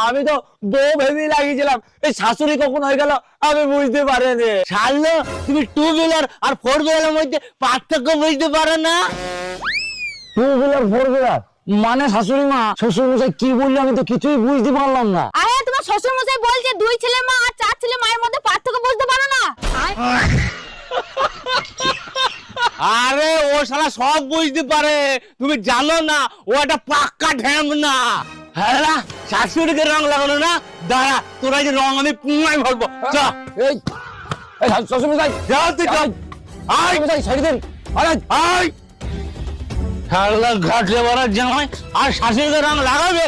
আমি তো বউ ভেবে লাগিয়েছিলাম, এই শাশুড়ি কখন হয়ে গেল আমি বুঝতে পারিনি। শালো, তুমি টু হুইলার আর ফোর হুইলারের মধ্যে পার্থক্য বুঝতে পারো না? টু হুইলার ফোর হুইলার মানে শাশুড়ি মা শ্বশুর মশাই কি বললো আমি তো কিছুই বুঝতে পারলাম না। আরে তোমার শ্বশুর মশাই বলছে 2 ছেলে মা আর 4 ছেলে মায়ের মধ্যে পার্থক্য বুঝতে পারো না? আরে ও শালা সব বুঝতে পারে, তুমি জানো না ও একটা পাক্কা ঢ্যাম না। হ্যাঁ, শাশুড়িকে রং লাগানো না, দাঁড়া তোরা যে রং আমি পুঙ্গাই ভরবো। চা এই শ্বশুর মশাই যাও তুই যাও। আয় মশাই ছেড়ে দিন। আরে আয়, খেলা ঘাটলে বড় জামাই আর শাশুড়িকে রং লাগাবে